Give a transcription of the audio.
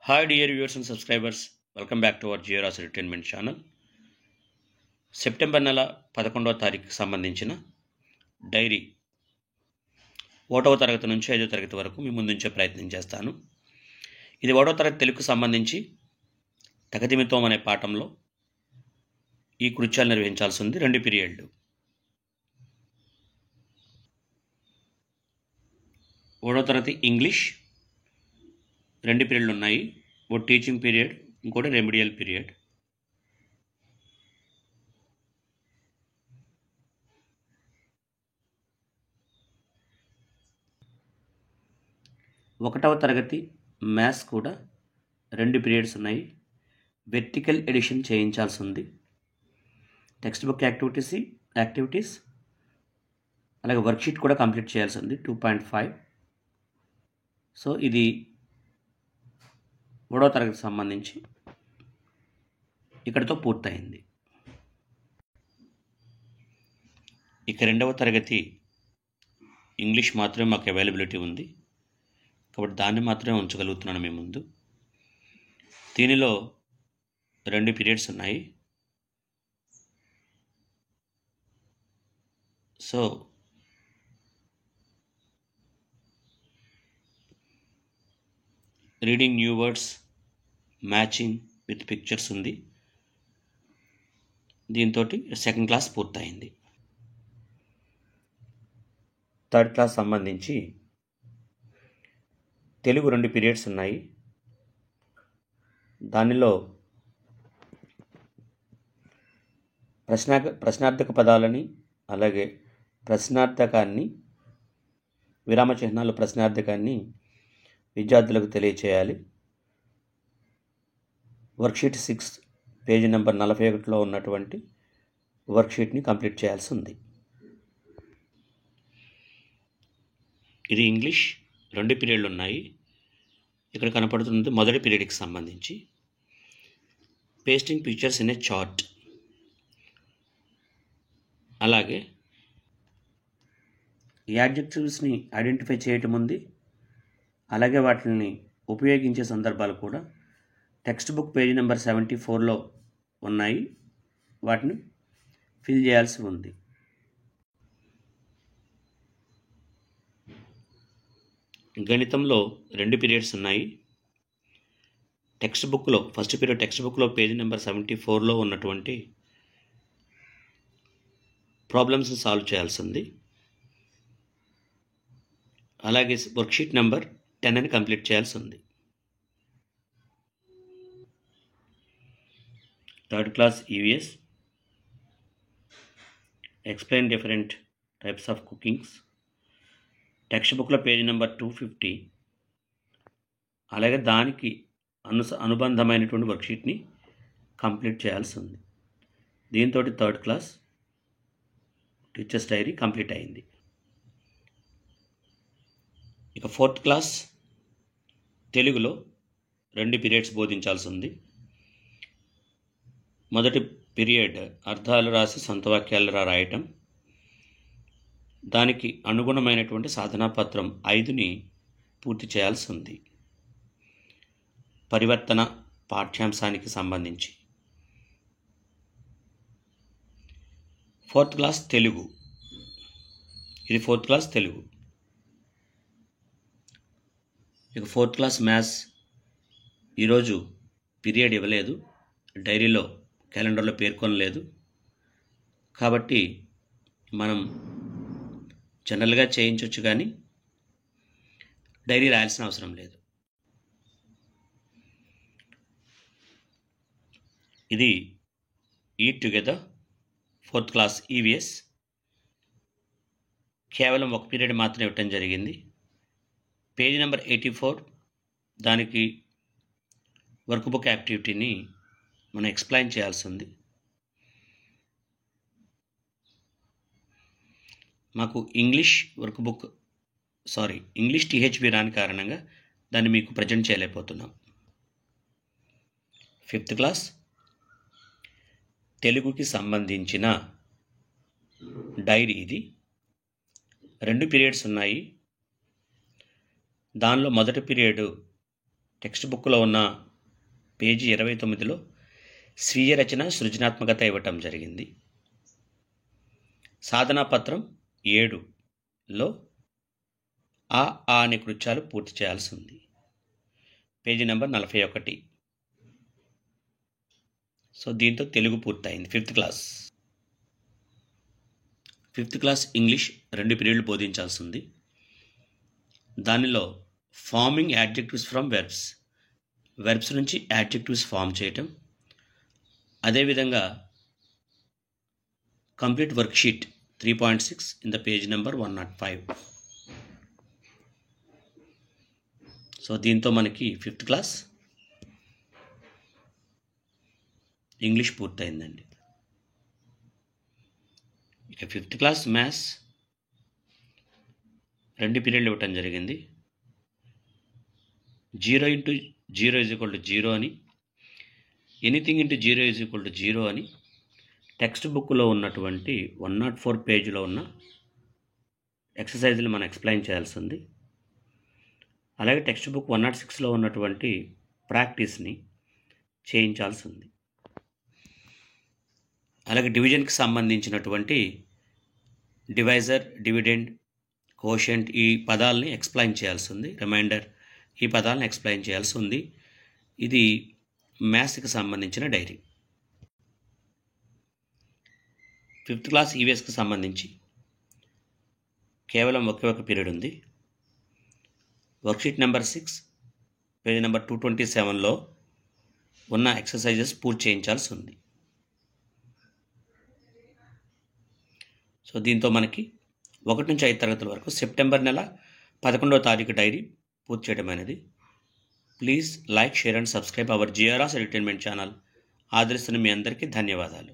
Hi, dear viewers and subscribers. Welcome back to our GRS Entertainment channel. September నెల 11వ తారీఖుకి సంబంధించిన dairy 1వ తరగతి నుంచి 5వ తరగతి వరకు మీ ముందుంచే ప్రయత్నం చేస్తాను. ఇది 1వ తరగతి తెలుగుకు సంబంధించి తగదిమితోం అనే పాఠంలో ఈ కృత్యాలు నిర్వహించాల్సి ఉంది. 2 పీరియడ్లు. 1వ తరగతి ఇంగ్లీష్ 2 పీరియడ్లు ఉన్నాయి. ఒకటి టీచింగ్ పీరియడ్, ఇంకోటి రెమిడియల్ పీరియడ్. ఒకటవ తరగతి మ్యాథ్స్ కూడా 2 పీరియడ్స్ ఉన్నాయి. వెర్టికల్ ఎడిషన్ చేయించాల్సి ఉంది. టెక్స్ట్ బుక్ యాక్టివిటీస్ అలాగే వర్క్షీట్ కూడా కంప్లీట్ చేయాల్సి ఉంది. 2.5. సో ఇది 3వ తరగతికి సంబంధించి ఇక్కడితో పూర్తయింది. ఇక 2వ తరగతి ఇంగ్లీష్ మాత్రమే మాకు అవైలబిలిటీ ఉంది కాబట్టి దాన్ని మాత్రమే ఉంచగలుగుతున్నాను మీ ముందు. దీనిలో 2 పీరియడ్స్ ఉన్నాయి. So reading new words, matching with pictures ఉంది. దీంతో 2nd క్లాస్ పూర్తయింది. 3rd క్లాస్ సంబంధించి తెలుగు 2 పీరియడ్స్ ఉన్నాయి. దానిలో ప్రశ్నార్థక పదాలని అలాగే ప్రశ్నార్థకాన్ని, విరామ చిహ్నాలు ప్రశ్నార్థకాన్ని విద్యార్థులకు తెలియచేయాలి. వర్క్షీట్ 6 పేజీ నెంబర్ 41లో ఉన్నటువంటి వర్క్షీట్ని కంప్లీట్ చేయాల్సి ఉంది. ఇది ఇంగ్లీష్ 2 పీరియడ్లు ఉన్నాయి. ఇక్కడ కనపడుతున్నది మొదటి పీరియడ్కి సంబంధించి pasting pictures in a chart. అలాగే యాడ్జెక్టివ్స్ని ఐడెంటిఫై చేయటం ఉంది. అలాగే వాటిని ఉపయోగించే సందర్భాలు కూడా టెక్స్ట్ బుక్ పేజీ నెంబర్ 74లో ఉన్నాయి. వాటిని ఫిల్ చేయాల్సి ఉంది. గణితంలో 2 పీరియడ్స్ ఉన్నాయి. ఫస్ట్ పీరియడ్ టెక్స్ట్ బుక్లో పేజీ నెంబర్ 74లో ఉన్నటువంటి ప్రాబ్లమ్స్ని సాల్వ్ చేయాల్సి ఉంది. అలాగే వర్క్షీట్ నెంబర్ 10 అని కంప్లీట్ చేయాల్సి ఉంది. 3rd class EVS explain different types of cookings. Text బుక్లో పేజీ నెంబర్ 250. అలాగే దానికి అనుబంధమైనటువంటి వర్క్షీట్ని కంప్లీట్ చేయాల్సి ఉంది. దీంతో 3rd class teachers dairy complete అయింది. ఇక 4th క్లాస్ తెలుగులో 2 పీరియడ్స్ బోధించాల్సి ఉంది. మొదటి పీరియడ్ అర్థాలు రాసి సొంత వాక్యాలు రాయటం. దానికి అనుగుణమైనటువంటి సాధనాపత్రం 5ని పూర్తి చేయాల్సి ఉంది. పరివర్తన పాఠ్యాంశానికి సంబంధించి 4th క్లాస్ తెలుగు. ఇది 4th క్లాస్ తెలుగు. ఇక 4th క్లాస్ మ్యాథ్స్ ఈరోజు పీరియడ్ ఇవ్వలేదు, డైరీలో క్యాలెండర్లో పేర్కొనలేదు. కాబట్టి మనం జనరల్గా చేయించవచ్చు కానీ డైరీ రాయాల్సిన అవసరం లేదు. ఇది eat together 4th class EVS. కేవలం 1 పీరియడ్ మాత్రమే ఇవ్వటం జరిగింది. పేజీ నెంబర్ 84 దానికి వర్క్ బుక్ యాక్టివిటీని మనం ఎక్స్ప్లెయిన్ చేయాల్సి ఉంది. మాకు ఇంగ్లీష్ టీహెచ్బి రాని కారణంగా దాన్ని మీకు ప్రజెంట్ చేయలేకపోతున్నాం. 5th క్లాస్ తెలుగుకి సంబంధించిన డైరీ ఇది. 2 పీరియడ్స్ ఉన్నాయి. దానిలో మొదటి పీరియడ్ టెక్స్ట్ బుక్లో ఉన్న పేజీ 29లో స్వీయ రచన సృజనాత్మకత ఇవ్వటం జరిగింది. సాధనా పత్రం 7లో ఆ అనే కృత్యాలు పూర్తి చేయాల్సి ఉంది. Page number 41. సో దీంతో తెలుగు పూర్తయింది. ఫిఫ్త్ క్లాస్ ఇంగ్లీష్ 2 పీరియడ్లు బోధించాల్సి ఉంది. దానిలో ఫార్మింగ్ యాడ్జెక్టివ్స్ ఫ్రమ్ వెర్బ్స్ నుంచి యాడ్జెక్టివ్స్ ఫామ్ చేయటం, అదేవిధంగా complete worksheet 3.6 in the page number 105. So దీంతో మనకి 5th క్లాస్ ఇంగ్లీష్ పూర్తయిందండి. ఇక 5th క్లాస్ మ్యాథ్స్ 2 పీరియడ్లు ఇవ్వటం జరిగింది. 0 × 0 = 0 అని, ఎనీథింగ్ × 0 = 0 అని టెక్స్ట్ బుక్లో ఉన్నటువంటి 104 పేజీలో ఉన్న ఎక్సర్సైజ్లు మనం ఎక్స్ప్లెయిన్ చేయాల్సి ఉంది. అలాగే టెక్స్ట్ బుక్ 106లో ఉన్నటువంటి ప్రాక్టీస్ని చేయించాల్సి ఉంది. అలాగే డివిజన్కి సంబంధించినటువంటి డివైజర్, డివిడెండ్, కోషెంట్ ఈ పదాలని ఎక్స్ప్లెయిన్ చేయాల్సి ఉంది. రిమైండర్ ఈ పదాలను ఎక్స్ప్లెయిన్ చేయాల్సి ఉంది. ఇది మ్యాథ్స్కి సంబంధించిన డైరీ. 5th క్లాస్ ఈవీఎస్కి సంబంధించి కేవలం ఒకే ఒక పీరియడ్ ఉంది. వర్క్షీట్ నెంబర్ 6 పేజ్ నెంబర్ 227లో ఉన్న ఎక్సర్సైజెస్ పూర్తి చేయించాల్సి ఉంది. సో దీంతో మనకి 1 నుంచి 5 తరగతుల వరకు సెప్టెంబర్ నెల 11వ తారీఖు డైరీ పూర్తి చేయడం అనేది. Please like, share and subscribe our GRRS entertainment channel. ఆదరిస్తున్న మీ అందరికీ ధన్యవాదాలు.